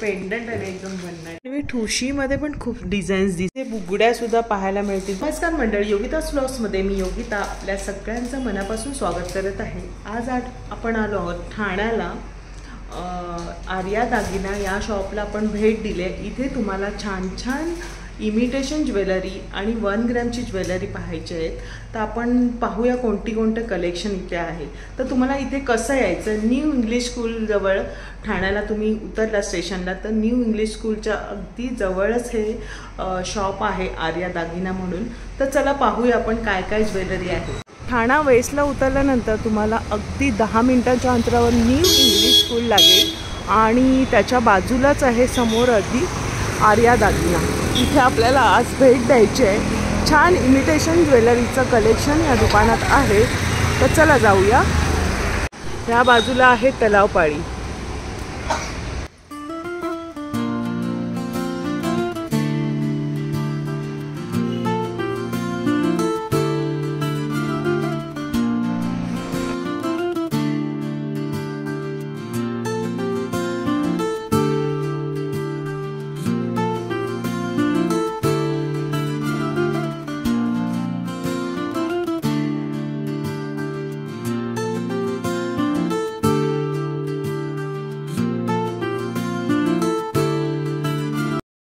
Pendant आहे एकदम भन्नाट. ठुशीमध्ये पण खूप डिझाईन्स दिसते, बुगड्या सुद्धा पाहायला मिळतील. नमस्कार मंडळी, योगिता व्लॉग्समध्ये मी योगिता आपल्या सगळ्यांचं मनापासून स्वागत करत आहे. आज आपण आलो आहोत ठाण्याला. आर्या दागिना या शॉपला आपण भेट दिली आहे. इथे तुम्हाला छान छान इमिटेशन ज्वेलरी आणि 1 ग्रॅमची ज्वेलरी पाहायची आहेत. तर आपण पाहूया कोणते कलेक्शन इथे आहे. तर तुम्हाला इथे कसं यायचं, न्यू इंग्लिश स्कूलजवळ ठाण्याला तुम्ही उतरला स्टेशनला तर न्यू इंग्लिश स्कूलच्या अगदी जवळच हे शॉप आहे आर्या दागिना म्हणून. तर चला पाहूया आपण काय काय ज्वेलरी आहे. ठाणा वेस्टला उतरल्यानंतर तुम्हाला अगदी 10 मिनिटांच्या अंतरावर न्यू इंग्लिश स्कूल लागेल आणि त्याच्या बाजूलाच आहे समोर अगदी आर्या दागिना. इथे आपल्याला आज भेट द्यायची आहे. छान इमिटेशन ज्वेलरीचं कलेक्शन या दुकानात आहे. तर चला जाऊया. या बाजूला आहे तलावपाळी.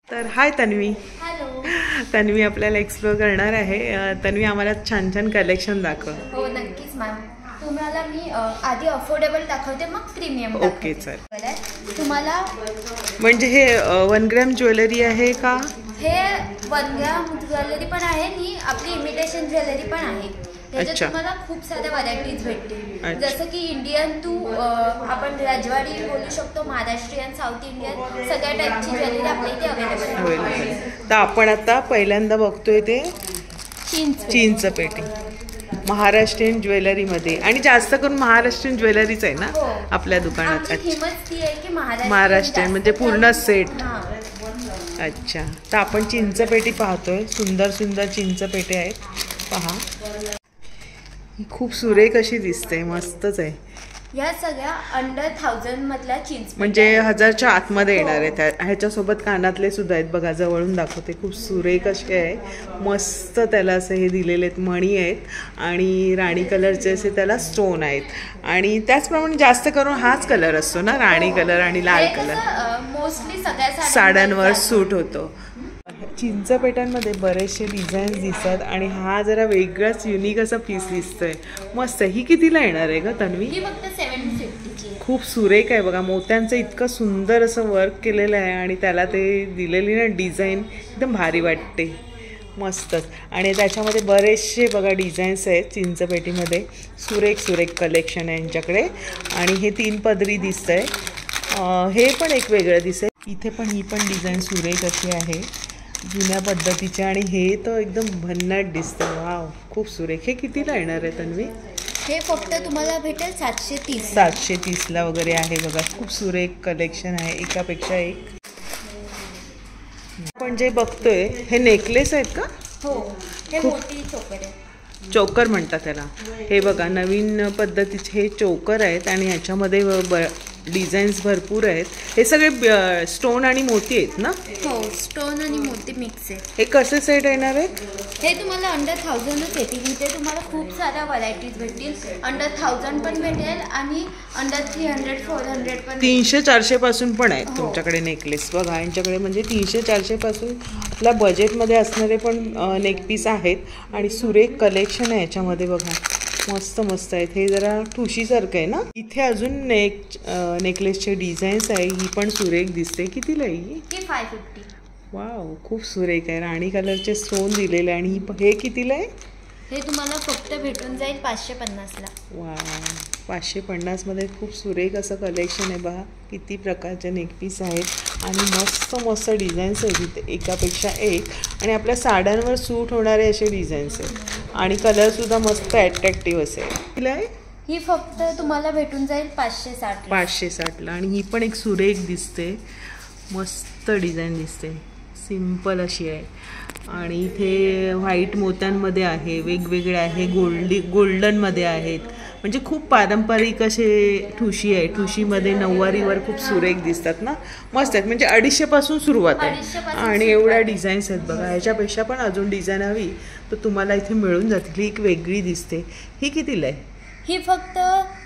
तर हाय तन्वी. हॅलो. तन्वी आपल्याला एक्सप्लोर करणार आहे. तन्वी आम्हाला छान छान कलेक्शन दाखव. हो नक्कीच मॅम. तुम्हाला मी आधी अफोर्डेबल दाखवते मग प्रीमियम. Okay sir. तुम्हाला म्हणजे हे 1 ग्रॅम ज्वेलरी आहे का? हे 1 ग्रॅम ज्वेलरी पण आहे आणि आपली इमिटेशन ज्वेलरी पण आहे. त्याच्यात तुम्हाला खूप साऱ्या व्हरायटीज भेटतील. जसं की इंडियन टू आपण राजवाडी बोलू शकतो, महाराष्ट्रीयन, साऊथ इंडियन सगळ्या टाईपची ज्वेलरी आपल्या इथे अवेलेबल आहे. तर आपण आता पहिल्यांदा बघतोय ते चीनचं पेटी महाराष्ट्रीयन ज्वेलरीमध्ये. आणि जास्त करून महाराष्ट्रीयन ज्वेलरीच आहे ना आपल्या दुकानात. महाराष्ट्रीयन म्हणजे पूर्ण सेट. अच्छा. तर आपण चिंच पेटी पाहतोय. सुंदर सुंदर चिंच पेटी आहेत पहा. खूप सुरेख अशी दिसते, मस्तच आहे. या सगळ्या अंडर 1000 मधल्या चिंच म्हणजे 1000च्या आतमध्ये येणार आहेत. ह्याच्यासोबत कानातले सुद्धा आहेत बघा, जवळून दाखवते. खूप सुरेख असे आहे, मस्त. त्याला असे हे दिलेले आहेत, मणी आहेत आणि राणी कलरचे असे त्याला स्टोन आहेत. आणि त्याचप्रमाणे जास्त करून हाच कलर असतो ना, राणी कलर आणि लाल कलर. मोस्टली सगळ्या साड्यांवर सूट होतो. चिंच पेटांमध्ये बरेचसे डिझाईन्स दिसतात आणि हा जरा वेगळाच युनिक असा पीस दिसतोय. मस्त. ही कितीला येणार आहे ग तन्वी? फक्त 750. खूप सुरेख आहे बघा. मोत्यांचं इतकं सुंदर असं वर्क केलेलं आहे आणि त्याला ते दिलेली ना डिझाईन एकदम भारी वाटते, मस्तच. आणि त्याच्यामध्ये बरेचसे बघा डिझाईन्स आहेत चिंचपेटीमध्ये. सुरेख कलेक्शन आहे यांच्याकडे. आणि हे 3 पदरी दिसतंय. हे पण एक वेगळं दिसतंय. इथे पण ही पण डिझाईन सुरेख अशी आहे, जुन्या पद्धतीच्या. आणि हे तर एकदम भन्नाट दिसतं. वाव, खूप सुरेख. हे कितीला येणार आहे तन्वी? हे फक्त तुम्हाला भेटेल 730. 730ला वगैरे आहे बघा. खूप सुरेख कलेक्शन आहे, एकापेक्षा एक. आपण जे बघतोय हे नेकलेस आहेत का? हो, हे मोठी चोकर आहे. चोकर म्हणतात त्याला. हे बघा नवीन पद्धतीचे हे चोकर आहेत आणि ह्याच्यामध्ये डिझाईन्स भरपूर आहेत. हे सगळे स्टोन आणि मोती आहेत ना? हो, स्टोन आणि मोती मिक्स आहे. हे कसे सेट येणार आहेत? हे तुम्हाला अंडर 1000च येतील. इथे तुम्हाला खूप साऱ्या व्हरायटीज भेटतील. अंडर 1000 पण भेटेल आणि अंडर 300-400 पण. 300-400 पासून पण आहेत तुमच्याकडे नेकलेस बघा. यांच्याकडे म्हणजे 300-400 पासून आपल्या बजेटमध्ये असणारे पण नेकपीस आहेत. आणि सुरेख कलेक्शन आहे याच्यामध्ये बघा. मस्त आहेत. हे जरा ठुशीसारखं आहे ना. इथे अजून नेकलेसचे डिझाईन्स आहे. ही पण सुरेख दिसते. कितीला आहे ही? 550. वाव, खूप सुरेख आहे. राणी कलरचे स्टोन दिलेले. आणि हे कितीला आहे? हे तुम्हाला फक्त भेटून जाईल 550ला. वाव, 550मध्ये खूप सुरेख असं कलेक्शन आहे बघा. किती प्रकारचे नेकपीस आहेत आणि मस्त डिझाईन्स आहेत इथे, एकापेक्षा एक. आणि आपल्या साड्यांवर सूट होणारे असे डिझाईन्स आहेत. आणि कलरसुद्धा मस्त ॲट्रॅक्टिव्ह असेल. कितीला आहे ही? फक्त तुम्हाला भेटून जाईल 560. 560ला. आणि ही पण एक सुरेख दिसते, मस्त डिझाईन दिसते, सिंपल अशी आहे. आणि इथे व्हाईट मोत्यांमध्ये आहे, वेगवेगळे आहे, गोल्डनमध्ये आहेत. म्हणजे खूप पारंपरिक असे ठुशी आहे. ठुशीमध्ये नऊवारीवर खूप सुरेख दिसतात ना, मस्त आहेत. म्हणजे 250 पासून सुरुवात आहे आणि एवढ्या डिझाईन्स आहेत बघा. ह्याच्यापेक्षा पण अजून डिझाईन हवी तर तुम्हाला इथे मिळून जातील. ही एक वेगळी दिसते. ही कितीला आहे? ही फक्त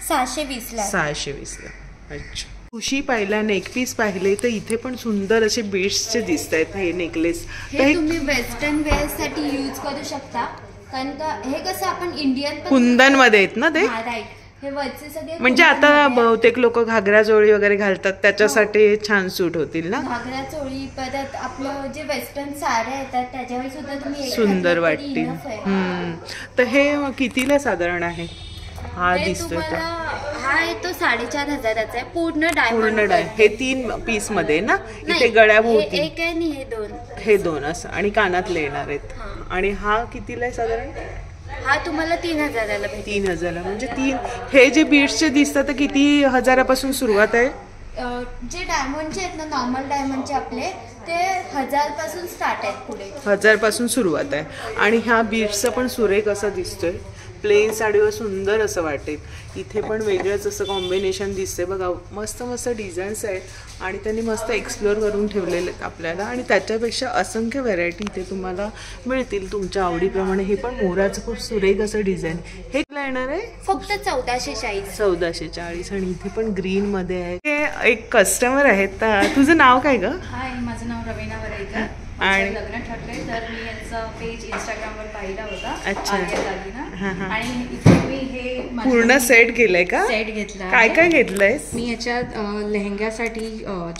620 ला. 620 ला. अच्छा. ठुशी पाहिला, नेकपीस पाहिले तर इथे पण सुंदर असे बीड्सचे दिसत आहेत हे नेकलेस. हे तुम्ही वेस्टर्न वेअर साठी यूज करू शकता, कारण का हे कसं आपण इंडियन कुंदन मध्ये आहेत ना ते. राईट. हे वरचे सगळे म्हणजे आता बहुतेक लोक घागरा चोळी वगैरे घालतात त्याच्यासाठी छान सूट होतील ना. घागरा चोळी, परत आपलं जे वेस्टर्न साड्या येतात त्याच्यावर सुद्धा तुम्ही सुंदर वाटतील. तर हे कितीला साधारण आहे? हा दिसतोय का? हा आहे तो 4500 आहे. पूर्ण डायमंड. हे 3 पीस मध्ये ना. इथे गळ्याभोवती एक आहे आणि हे दोन असं आणि कानातले येणार आहेत. आणि हा कितीला आहे साधारण? हा तुम्हाला 3000 ला भेटेल. 3000 म्हणजे 3. हे जे बीड्सचे दिसतात किती हजारापासून सुरुवात आहे? जे डायमंडचे आहेत ना, नॉर्मल डायमंडचे आपले ते 1000 पासून स्टार्ट आहेत. पुढे 1000 पासून सुरुवात आहे. आणि ह्या बीड्सचा पण सुरेख असा दिसतोय. प्लेन साडीवर सुंदर असं वाटेल. इथे पण वेगळंच असं कॉम्बिनेशन दिसते बघा. मस्त मस्त डिझाईन्स आहेत आणि त्यांनी मस्त एक्सप्लोअर करून ठेवलेले आहेत आपल्याला. आणि त्याच्यापेक्षा असंख्य व्हरायटी इथे तुम्हाला मिळतील तुमच्या आवडीप्रमाणे. हे पण मोराचं खूप सुरेख असं डिझाईन. हे येणार आहे फक्त 1440. 1440. आणि इथे पण ग्रीन मध्ये आहे. हे एक कस्टमर आहेत. तुझं नाव काय ग? हाय, माझं नाव रवीना वरेकर. आणि लग्न ठरलंय तर मी याचा पेज इंस्टाग्रामवर पाहिला होता. अच्छा. आणि इथे मी हे पूर्ण सेट केलंय का? सेट घेतला. काय काय घेतलंय? मी याच्यात लेहंग्यासाठी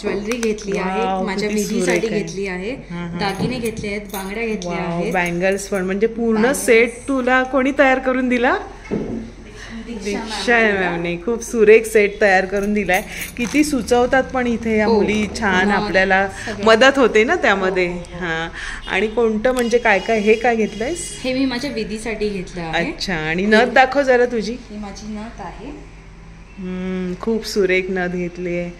ज्वेलरी घेतली आहे, माझ्या विधीसाठी घेतली आहे, दागिने घेतले आहेत, बांगड्या घेतल्या आहेत, बँगल्स पण. म्हणजे पूर्ण सेट तुला कोणी तयार करून दिला? दीक्षा मॅमने खूप सुरेख सेट तयार करून दिलाय. किती सुचवतात पण इथे या मुली. छान आपल्याला मदत होते ना त्यामध्ये. हा. आणि कोणतं म्हणजे काय काय? हे काय घेतलंयस? हे मी माझ्या विधीसाठी घेतलं आहे. अच्छा. आणि नथ दाखव जरा तुझी. ही माझी नथ आहे. खूप सुरेख नथ घेतली आहे.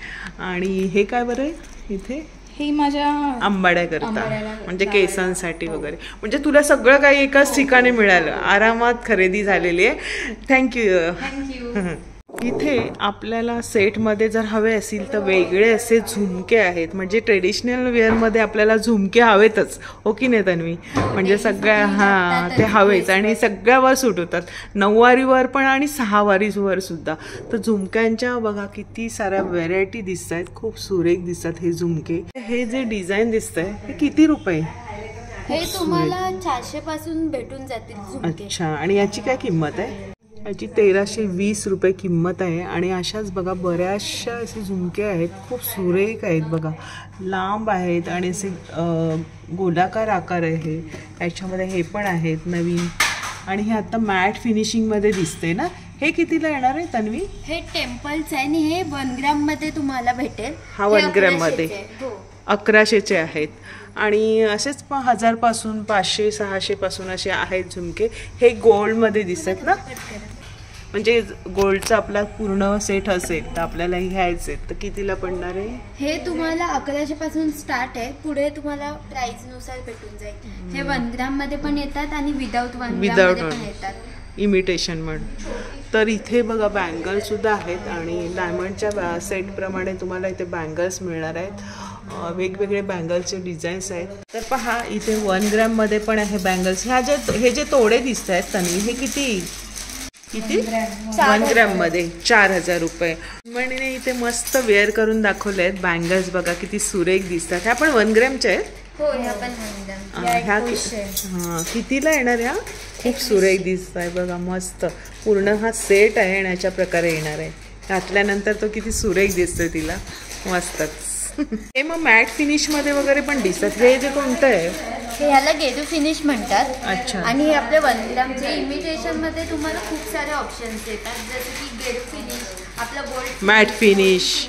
आणि हे काय बरं इथे? हे माझ्या आंबाड्या करता, म्हणजे केसांसाठी वगैरे. म्हणजे तुला सगळं काही एकाच ठिकाणी मिळालं. आरामात खरेदी झालेली आहे. थँक्यू. इथे आपल्याला सेटमध्ये जर हवे असतील तर वेगळे असे झुमके आहेत. म्हणजे ट्रेडिशनल वेअरमध्ये आपल्याला झुमके हवेतच, हो की नाही तन्वी? म्हणजे सगळ्या ते हवेच आणि सगळ्यावर सूट होतात. 9वारीवर पण आणि 6वारीवर सुद्धा. तर झुमक्यांच्या बघा किती साऱ्या व्हेरायटी दिसत आहेत. खूप सुरेख दिसतात हे झुमके. हे जे डिझाईन दिसतंय हे किती रुपये? हे तुम्हाला 400 पासून भेटून जातील. अच्छा. आणि याची काय किंमत आहे? याची 1320 रुपये किंमत आहे. आणि अशाच बघा बऱ्याचशा असे झुमके आहेत. खूप सुरेख आहेत बघा. लांब आहेत आणि असे गोलाकार आकार आहे. याच्यामध्ये हे पण आहेत नवीन. आणि हे आता मॅट फिनिशिंगमध्ये दिसते ना. हे कितीला येणार आहे तन्वी? हे टेम्पलचं आहे आणि हे 1 ग्रॅम मध्ये तुम्हाला भेटेल. हा 1 ग्रॅम मध्ये 1100चे आहेत. आणि असेच पण 1000 पासून 500 600 पासून असे आहेत झुमके. हे गोल्डमध्ये दिसतात ना. म्हणजे गोल्डचा आपला पूर्ण सेट असेल तर आपल्याला घ्यायचे तर कितीला पडणार आहे? हे तुम्हाला 1100 पासून स्टार्ट आहे. पुढे तुम्हाला प्राइस नुसार भेटून जाईल. हे 1 ग्रॅम मध्ये पण येतात आणि विदाउट 1 ग्रॅम मध्ये पण येतात. इमिटेशन म्हणून. तर इथे बघा बँगल सुद्धा आहेत आणि डायमंडच्या सेट प्रमाणे तुम्हाला इथे बँगल्स मिळणार आहेत. वेगवेगळे बँगल्सचे डिझाईन्स आहेत. तर पहा इथे 1 ग्रॅम मध्ये पण आहे बँगल्स. हे जे तोडे दिसत आहेत तन्वी हे किती 1 ग्रॅम मध्ये 4000 रुपये. म्हणजे इथे मस्त वेअर करून दाखवले आहेत बँगल्स. बघा किती सुरेख दिसतात. ह्या पण 1 ग्रॅमच्या आहेत. ह्या कितीला येणार? ह्या खूप सुरेख दिसत आहे बघा. मस्त पूर्ण हा सेट आहे आणि अशा प्रकारे येणार आहे. घातल्यानंतर तो किती सुरेख दिसतोय तिला. मस्तच. हे मग मॅट फिनिश मध्ये वगैरे पण दिसतात. हे जे कोणतं आहे? हे ह्याला गेरू फिनिश म्हणतात. अच्छा. आणि हे आपले 1 ग्रॅमचे इमिटेशन मध्ये तुम्हाला खूप सारे ऑप्शन्स येतात. जसे की गेरू फिनिश, आपला gold matte finish.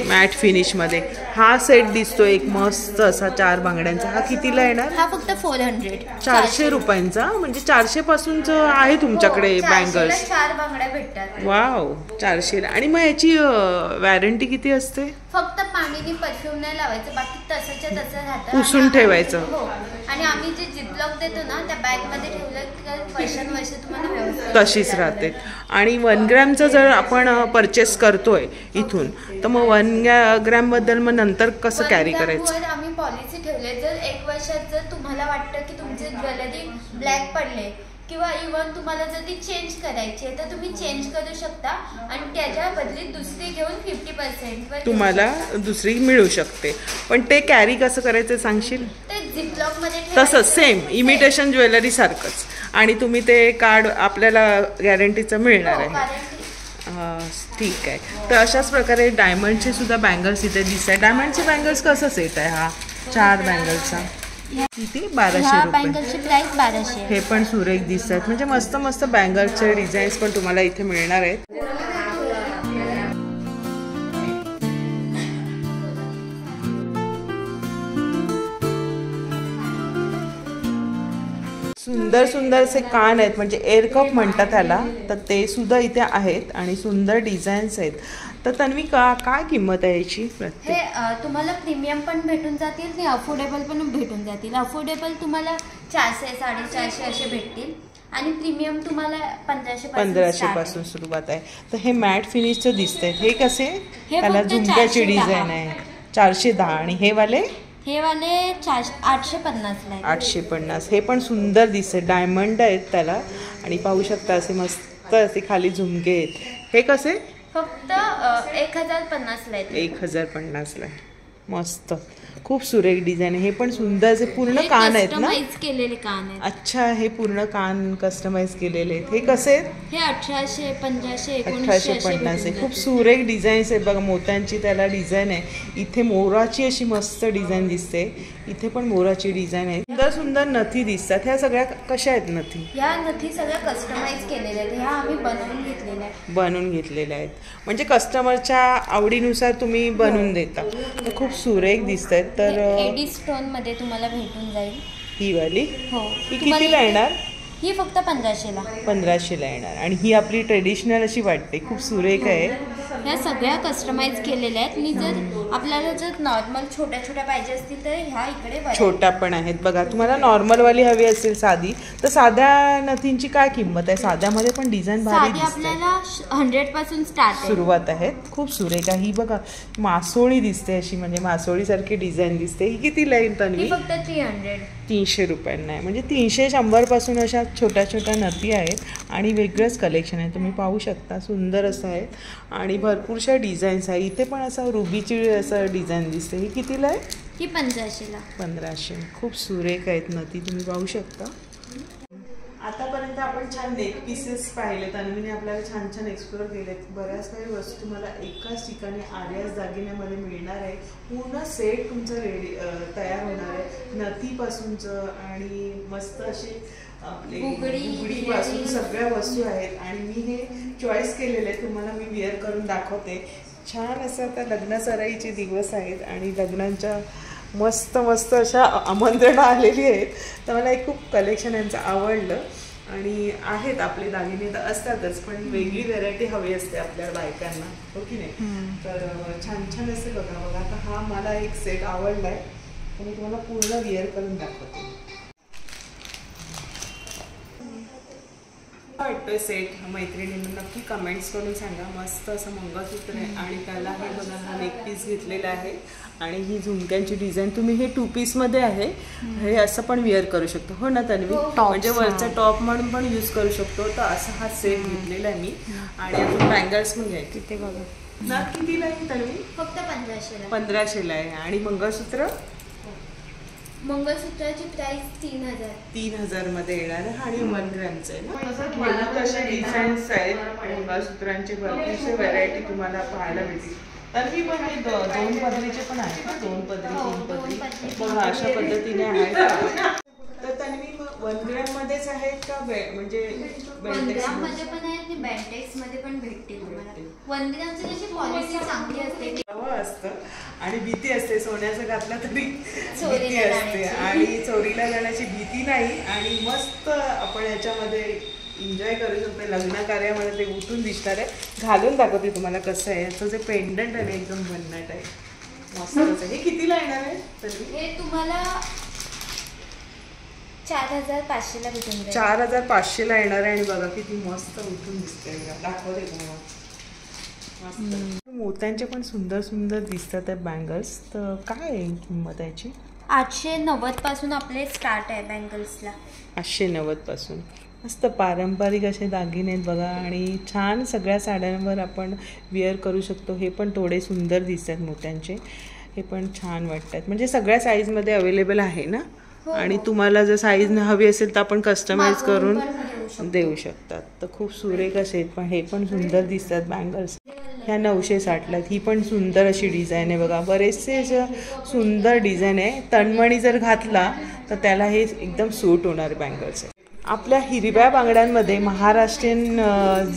Matte finish मध्ये हा सेट दिसतो एक मस्त असा 4 बांगड्यांचा. हा कितीला येणार? हा फक्त 400 400 रुपयांचा. म्हणजे 400 पासूनच आहे तुमच्याकडे बँगल्स. 4 बांगड्या भेटतात. वाव 400. आणि मग याची वॉरंटी किती असते? फक्त पाणीने परफ्यूम नाही लावायचं, बाकी तसंच्या तसं राहतं. पुसून ठेवायचं. हो. आणि आणि आम्ही जे जिपलॉक देतो ना त्या बॅग मध्ये ठेवलं तर वर्षानुवर्ष तुम्हाला व्यवस्थित तशीच राहते. आणि 1 ग्रॅमचं जर आपण परचेस करतोय इथून तर मग 1 ग्रॅम बद्दल मग नंतर कसं कॅरी करायचं? आम्ही पॉलिसी ठेवले, जर 1 वर्षात जर तुम्हाला वाटतं की तुमचे ज्वेलरी ब्लॅक पडले किंवा इव्हन तुम्हाला जर ती चेंज करायची आहे तर तुम्ही चेंज करू शकता आणि त्याच्या बदलीत दुसरी घेऊन 50% तुम्हाला दुसरी मिळू शकते. पण ते कॅरी कसं करायचं सांगशील? ते झिपलॉक मध्ये तसंच सेम इमिटेशन ज्वेलरी सारखंच. आणि तुम्ही ते कार्ड आपल्याला गॅरंटीचं मिळणार आहे. ठीक आहे. तर अशाच प्रकारे डायमंडचे सुद्धा बँगल्स इथे दिसत आहे. डायमंडचे बँगल्स कसं सेट आहे हा 4 बँगल्सचा? किती? 1200 रुपये. हे पण सुरेख दिसतात. म्हणजे मस्त मस्त बँगल्सचे डिझाईन्स पण तुम्हाला इथे मिळणार आहेत. सुंदर सुंदर असे कान आहेत, म्हणजे एअर कप म्हणतात त्याला, तर ते सुद्धा इथे आहेत आणि सुंदर डिझाईन्स आहेत. तर तन्वी काय किंमत आहे याची? हे तुम्हाला प्रीमियम पण भेटून जातील आणि अफोर्डेबल पण भेटून जातील. अफोर्डेबल तुम्हाला 400, 450 असे भेटतील आणि प्रीमियम तुम्हाला 1500 पासून सुरुवात आहे. तर हे मॅट फिनिशचं दिसतंय. हे कसे? त्याला झुमक्याची डिझाईन आहे. 410. आणि हे वाले 850 850. हे पण सुंदर दिसते. डायमंड आहेत त्याला आणि पाहू शकता असे मस्त असे खाली झुमके आहेत. हे कसे? फक्त 1050 ला. 1050 ला. मस्त खूप सुरेख डिझाईन आहे. हे पण सुंदर असे पूर्ण कान आहेत ना? केलेले कान आहेत. अच्छा, हे पूर्ण कान कस्टमाइज केलेले आहेत. हे कसे आहेत? हे 1800, 1500, 1850 आहे. खूप सुरेख डिझाईन्स आहेत बघा. मोत्यांची त्याला डिझाईन आहे. इथे मोराची अशी मस्त डिझाईन दिसते. इथे पण मोराची डिझाईन आहे. सुंदर सुंदर नथी दिसतात. ह्या सगळ्या कशा आहेत नथी? ह्या नथी सगळ्या कस्टमाइज केलेल्या आहेत. ह्या आम्ही बनवून घेतलेल्या आहेत. म्हणजे कस्टमरच्या आवडीनुसार तुम्ही बनवून देता. तर खूप सुरेख दिसत आहेत. तर एडी स्टोन मध्ये तुम्हाला भेटून जाईल ही वाली. हो. ही कितीला येणार? ही फक्त 1500 ला. 1500 ला येणार. आणि ही आपली ट्रेडिशनल अशी वाटते. खूप सुरेख आहे. ह्या सगळ्या कस्टमाइज केलेल्या आहेत. आणि जर आपल्याला जर नॉर्मल छोट्या छोट्या पाहिजे असतील तर ह्या इकडे छोट्या पण आहेत बघा. तुम्हाला नॉर्मल वाली हवी असेल साधी तर साध्या नथींची काय किंमत आहे? साध्यामध्ये पण डिझाइन भारी दिसते. आपल्याला 100 पासून स्टार्ट सुरुवात आहेत. खूप सुरेख आहे. ही बघा मासोळी दिसते अशी, म्हणजे मासोळी सारखी डिझाईन दिसते. ही कितीला येईल तन्वी? फक्त 300 रुपयांना आहे. म्हणजे 300-100 पासून अशा छोट्या छोट्या नथी आहेत आणि वेगळंच कलेक्शन आहे. तुम्ही पाहू शकता. सुंदर असं आहेत आणि भरपूरशा डिझाईन्स आहे. इथे पण असं रुबीची असं डिझाईन दिसते. ही कितीला आहे? ही 1500 ला. 1500. खूप सुरेख आहेत नथी. तुम्ही पाहू शकता. आतापर्यंत आपण छान नेक पीसेस पाहिले. तन्वीने आपल्याला छान छान एक्सप्लोर केलेत. बऱ्याच काही वस्तू तुम्हाला एकाच ठिकाणी आर्यास दागिन्यामध्ये मिळणार आहे. पूर्ण सेट तुमचं रेडी तयार होणार आहे. नथीपासूनचं आणि मस्त असे आपले बुगडीपासून सगळ्या वस्तू आहेत. आणि मी हे चॉईस केलेले आहे. तुम्हाला मी वेअर करून दाखवते. छान असं आता लग्न सराईचे दिवस आहेत आणि लग्नांच्या मस्त मस्त अशा आमंत्रणं आलेली आहेत. तर मला एक खूप कलेक्शन यांचं आवडलं. आणि आहेत आपले दागिने तर असतातच, पण वेगळी व्हेरायटी हवी असते आपल्या बायकांना, हो की नाही? तर छान छान असते बघा. आता हा मला एक सेट आवडला आहे. मी तुम्हाला पूर्ण वेअर करून दाखवते. वाटतोय सेट मैत्रिणींना नक्की कमेंट्स करून सांगा. मस्त असं मंगळसूत्र आहे आणि त्याला हे बघा हा नेक पीस घेतलेला आहे आणि ही झुमक्यांची डिझाईन. तुम्ही हे 2 पीसमध्ये आहे. हे असं पण वेअर करू शकतो, हो ना तन्वी? म्हणजे वरचा टॉप म्हणून पण यूज करू शकतो. तर असा हा सेट घेतलेला आहे मी. आणि अजून बँगल्स पण घ्यायचे. ते बघा ना कितीला आहे तन्वी? फक्त 1500 ला. 1500 ला आहे. आणि मंगळसूत्र? मंगळसूत्राची प्राइस 3000 मध्ये येणार आहे. आणि 1 ग्रॅमचं आहे ना. अशा डिझाईन्स आहेत मंगळसूत्रांचे. भरपूरशे व्हरायटी तुम्हाला पाहायला मिळतील. तन्वी पण हे 2 पदरीचे पण आहेत ना? 2 पदरी 3 पदरी बघा अशा पद्धतीने आहेत. तर तन्वी 1 ग्रॅम मध्येच आहेत का? म्हणजे 1 ग्रॅम मध्ये पण आहे आणि बँटेक्स मध्ये पण भेटतील तुम्हाला. 1 ग्रॅमची जशी क्वालिटी चांगली असते असतं आणि भीती असते. सोन्याचं घातलं तरी भीती असते आणि चोरीला जाण्याची भीती नाही. आणि मस्त आपण याच्यामध्ये एन्जॉय करू शकतो. लग्न कार्यामध्ये ते उठून दिसणार आहे. घालून दाखवते तुम्हाला कसं आहे. याचं जे पेंडंट आहे एकदम भन्नाट आहे. मस्त. हे कितीला येणार आहे? हे तुम्हाला 4,500 ला भेटून जाईल. 4,500 ला येणार आहे. आणि बघा किती मस्त उठून दिसते, दाखवते तुम्हाला. मोत्यांचे पण सुंदर सुंदर दिसतात आहे बँगल्स. तर काय आहे किंमत याची? 890 पासून आपले स्टार्ट आहे बँगल्सला. 890 पासून. मस्त पारंपरिक असे दागिने आहेत बघा. आणि छान सगळ्या साड्यांवर आपण वेअर करू शकतो. हे पण थोडे सुंदर दिसतात मोत्यांचे. हे पण छान वाटतात. म्हणजे सगळ्या साईजमध्ये अवेलेबल आहे ना. आणि तुम्हाला जर साईज हवी असेल तर आपण कस्टमाइज करून देऊ शकतात. तर खूप सुरेख असे पण हे पण सुंदर दिसतात बँगल्स. ह्या 960 ला. ही पण सुंदर अशी डिझाईन आहे बघा. बरेचसे सुंदर डिझाईन आहे. तणमणी जर घातला तर त्याला हे एकदम सूट होणार बँगल्स आहे. आपल्या हिरव्या बांगड्यांमध्ये महाराष्ट्रीयन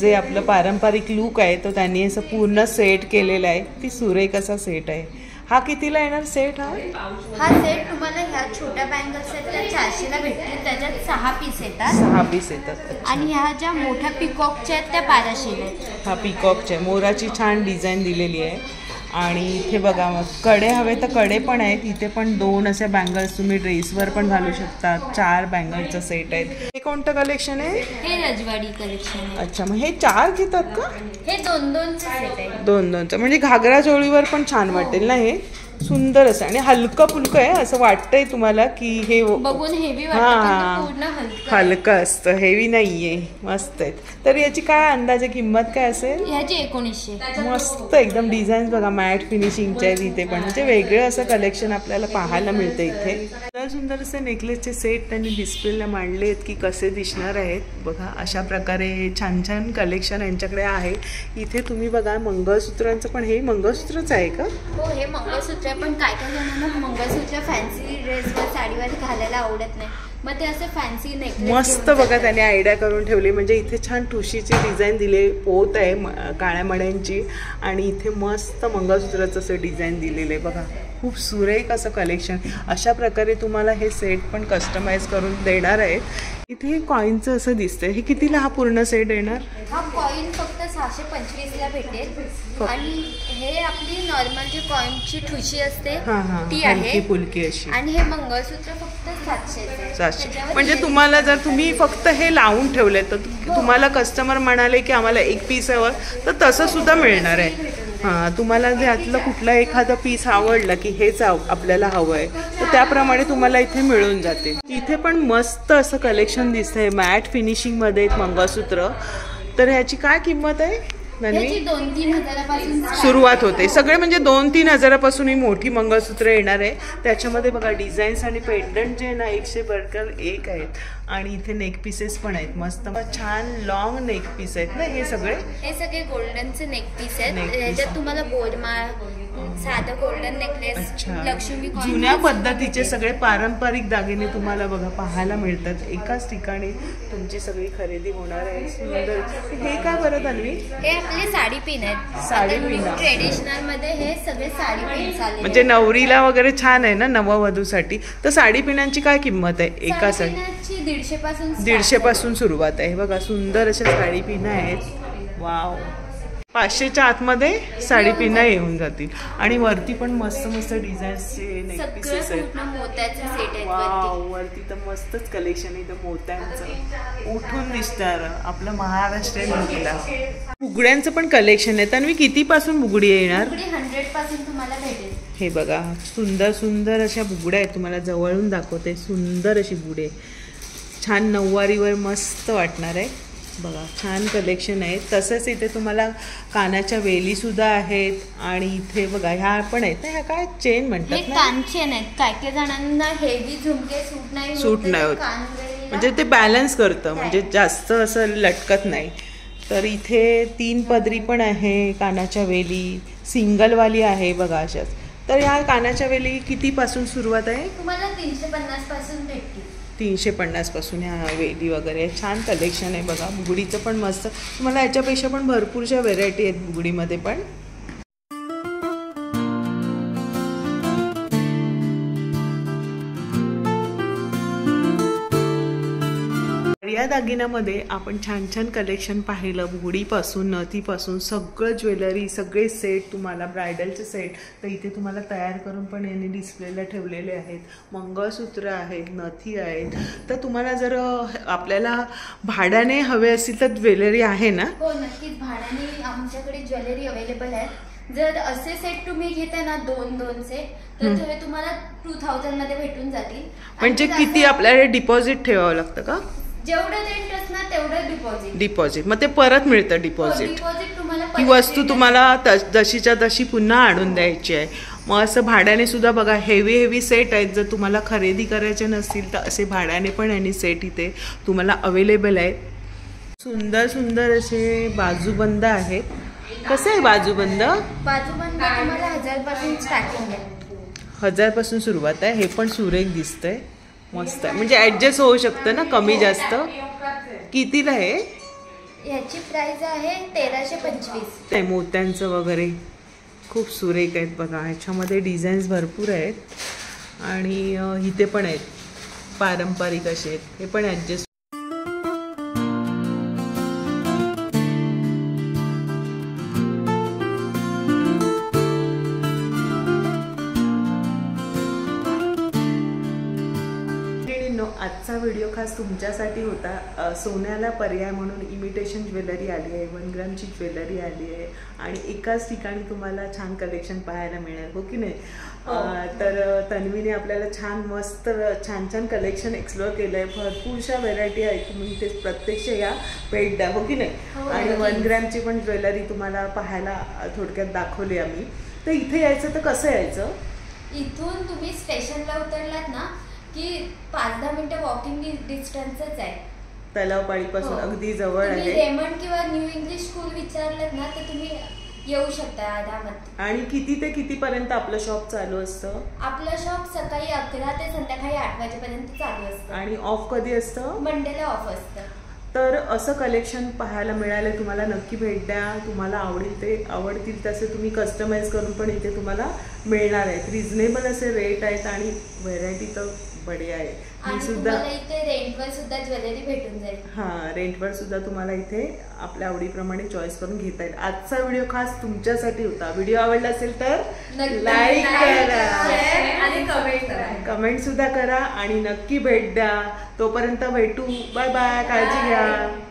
जे आपलं पारंपरिक लुक आहे तो त्यांनी असं पूर्ण सेट केलेला आहे. ती सुरेख असा सेट आहे. हा कितीला येणार सेट? हा सेट तुम्हाला ह्या छोट्या बँगल्स आहेत त्या 400 ला भेटतील. त्याच्यात 6 पीस येतात. 6 पीस येतात. आणि ह्या ज्या मोठ्या पिकॉकच्या आहेत त्या 1200 ला आहेत. हा पिकॉकच्या मोराची छान डिझाईन दिलेली आहे. आणि इथे बघा मग कडे हवे तर कडे पण आहेत. इथे पण 2 अशा बँगल्स तुम्ही ड्रेसवर पण घालू शकता. 4 बँगलचं सेट आहेत. हे कोणतं कलेक्शन आहे? हे रजवाडी कलेक्शन आहे. अच्छा, मग हे 4 घेतात का? हे 2-2चे सेट आहे. 2-2चं म्हणजे घागरा चोळीवर पण छान वाटेल ना. हे सुंदर असं आणि हलकं फुलकं आहे. असं वाटतंय तुम्हाला की हे बघून हेवी वाटतं, पूर्ण हलकं असतं, हेवी नाहीये. मस्त आहेत. तर याची काय अंदाजे किंमत काय असेल? ह्याची 1900. मस्त एकदम डिझाईन बघा मॅट फिनिशिंगच्या आहेत इथे पण. म्हणजे वेगळं असं कलेक्शन आपल्याला पाहायला मिळतं इथे. सुंदर सुंदर असे नेकलेसचे सेट त्यांनी डिस्प्लेला मांडले आहेत की कसे दिसणार आहेत बघा. अशा प्रकारे छान छान कलेक्शन यांच्याकडे आहे. इथे तुम्ही बघा मंगळसूत्रांचं पण. हे मंगळसूत्रच आहे का? हो, हे मंगळसूत्र. पण काय काय जणांना मंगळसूत्र फॅन्सी ड्रेसवर साडीवर घालायला आवडत नाही. मग ते असं फॅन्सी नेकलेस मस्त बघा त्याने आयडिया करून ठेवली. म्हणजे इथे छान ठुशीची डिझाईन दिले. पोत आहे काळ्या मण्यांची. आणि इथे मस्त मंगळसूत्राचं असं डिझाईन दिलेलं आहे बघा. खूप सुरेख असं कलेक्शन. अशा प्रकारे तुम्हाला हे सेट पण कस्टमाइज करून देणार आहेत. इथे कॉईनचं असं दिसतंय. हे कितीला हा पूर्ण सेट येणार? हा कॉईन फक्त 625 ला भेटेल. आणि हे आपली नॉर्मल जी कॉईनची ठुशी असते ती आहे फुलकी अशी. आणि हे मंगळसूत्र फक्त 700. म्हणजे तुम्हाला जर तुम्ही फक्त हे लावून ठेवले तर तुम्हाला कस्टमर म्हणाले की आम्हाला 1 पीस हवं तर तसं सुद्धा मिळणार आहे. हां, तुम्हाला यातलं कुठला एखादा पीस आवडला की हेच आपल्याला हवं आहे तर त्याप्रमाणे तुम्हाला इथे मिळून जाते. इथे पण मस्त असं कलेक्शन दिसतंय मॅट फिनिशिंगमध्ये मंगळसूत्र. तर ह्याची काय किंमत आहे? 2-3 हजारापासून सुरुवात होते. सगळे म्हणजे 2-3 हजारापासून ही मोठी मंगळसूत्र येणार आहे. त्याच्यामध्ये बघा डिझाईन्स आणि पेंडंट जे ना 100 बरकर 1 आहेत. आणि इथे नेक पीसेस पण आहेत. मस्त छान लॉंग नेक पीस आहेत ना हे सगळे. हे सगळे गोल्डनचे नेक पीस आहेत. ह्याच्यात तुम्हाला गोलमाळ, साधं गोल्डन नेकलेस, लक्ष्मी कॉइन, जुन्या पद्धतीचे सगळे पारंपरिक दागिने तुम्हाला बघा पाहायला मिळतात. एकाच ठिकाणी तुमची सगळी खरेदी होणार आहे. सुंदर. हे काय बरं तन्वी? हे आपले साडी पिन आहेत. साडी पिन ट्रेडिशनल मध्ये हे सगळे साडी पिन आले. म्हणजे नवरीला वगैरे छान आहे ना नववधूसाठी. तर साडी पिनांची काय किंमत आहे? एका साडी 150 पासून सुरुवात आहे. बघा सुंदर अशा साडी पिना आहेत. वाव. 500च्या आतमध्ये साडी पिना येऊन जातील. आणि वरती पण मस्त मस्त डिझाईन्सचे नेक पीसेस आहेत. वाव, वरती तर मस्तच कलेक्शन आहे मोत्यांचं. उठून दिसणार आपलं महाराष्ट्रीयन लुकला. बुगड्यांचं पण कलेक्शन आहे. तर मी कितीपासून बुगडी येणार? 100 पासून तुम्हाला भेटेल. हे बघा सुंदर सुंदर अशा बुगड्या आहेत. तुम्हाला जवळून दाखवते. सुंदर अशी बुगडे छान नऊवारीवर मस्त वाटणार आहे बघा. छान कलेक्शन आहे. तसंच इथे तुम्हाला कानाच्या वेली सुद्धा आहेत. आणि इथे बघा ह्या पण आहेत ना. ह्या काय चेन म्हणतात ना, कानचेन आहेत. काय काय जणांना हेवी झुमके सूट नाही होत. म्हणजे ते बॅलन्स करतं. म्हणजे जास्त असं लटकत नाही. तर इथे 3 पदरी पण आहे. कानाच्या वेली सिंगलवाली आहे बघा अशाच. तर ह्या कानाच्या वेली कितीपासून सुरुवात आहे? तुम्हाला 350 पासून भेटतील. 350 पासून ह्या वेली वगैरे. छान कलेक्शन आहे बघा. बुगडीचं पण मस्त. तुम्हाला याच्यापेक्षा पण भरपूरशा व्हेरायटी आहेत बुगडीमध्ये पण. या दागिन्यामध्ये आपण छान छान कलेक्शन पाहिलं. बुगडीपासून नथीपासून सगळं ज्वेलरी, सगळे सेट तुम्हाला, ब्रायडलचे सेट तर इथे तुम्हाला तयार करून पण यांनी डिस्प्लेला ठेवलेले आहेत. मंगळसूत्र आहेत, नथी आहेत. तर तुम्हाला जर आपल्याला भाड्याने हवे असतील तर ज्वेलरी आहे ना? हो नक्कीच, भाड्याने आमच्याकडे ज्वेलरी अवेलेबल आहे. जर असे सेट तुम्ही घेता ना, दोन सेट, तर ते तुम्हाला 2000 मध्ये भेटून जातील. म्हणजे किती आपल्याला डिपॉझिट ठेवावं लागतं का? जेवढं रेंट असणार तेवढं डिपॉझिट. मग ते परत मिळतं डिपॉझिट? तुम्हाला ही वस्तू तुम्हाला जशीच्या तशी पुन्हा आणून द्यायची आहे. मग असं भाड्याने सुद्धा बघा, हेवी सेट आहेत. जर तुम्हाला खरेदी करायचे नसतील तर असे भाड्याने पण यांनी सेट इथे तुम्हाला अवेलेबल आहेत. सुंदर असे बाजूबंद आहेत. कसं आहे बाजूबंद? तुम्हाला 1000 पासून स्टार्टिंग आहे. 1000 पासून सुरुवात आहे. हे पण सुरेख दिसतंय, मस्त आहे. म्हणजे ऍडजस्ट होऊ शकतं ना, कमी जास्त. कितीला आहे? याची प्राइस आहे 1325. ते मोत्यांचं वगैरे खूप सुरेख आहेत बघा. ह्याच्यामध्ये डिझाईन्स भरपूर आहेत आणि इथे पण आहेत पारंपरिक असे आहेत. हे पण ऍडजस्ट. आजचा व्हिडिओ खास तुमच्यासाठी होता. सोन्याला पर्याय म्हणून इमिटेशन ज्वेलरी आली आहे, 1 ग्रामची ज्वेलरी आली आहे आणि एकाच ठिकाणी तुम्हाला छान कलेक्शन पाहायला मिळेल, हो की नाही? तर तन्वीने आपल्याला छान कलेक्शन एक्सप्लोअर केलं आहे. भरपूरशा व्हेरायटी आहेत. तुम्ही ते प्रत्यक्ष या भेट द्या, हो की नाही? आणि 1 ग्रॅमची पण ज्वेलरी तुम्हाला पाहायला थोडक्यात दाखवली आम्ही. तर इथे यायचं तर कसं यायचं? इथून तुम्ही स्टेशनला उतरलात ना की 5-10 मिनिटं वॉकिंग डिस्टन्सच आहे. तलावपाळीपासून अगदी जवळ आहे. रेमंड किंवा न्यू इंग्लिश स्कूल विचारलं ना तर तुम्ही येऊ शकता आरामात. आणि किती ते किती पर्यंत आपलं शॉप चालू असतं? आपलं शॉप सकाळी 11 ते संध्याकाळी 8 वाजेपर्यंत चालू असतं. आणि ऑफ कधी असतं? मंडेला ऑफ असतं. तर असं कलेक्शन पाहायला मिळालं तुम्हाला, नक्की भेट द्या. तुम्हाला आवडतील तसे तुम्ही कस्टमाइज करून पण इथे तुम्हाला मिळणार आहेत. रिझनेबल असे रेट आहेत आणि व्हेरायटी तर बढिया आहे. मी सुद्धा इथे रेंटवर सुद्धा ज्वेलरी भेटून जाईल. रेंटवर सुद्धा तुम्हाला इथे आपल्या आवडीप्रमाणे चॉईस करून घेता येईल. आजचा व्हिडिओ खास तुमच्यासाठी होता. व्हिडिओ आवडला असेल तर लाईक करा आणि कमेंट सुद्धा करा आणि नक्की भेट द्या. तोपर्यंत भेटू. Bye bye. काळजी घ्या.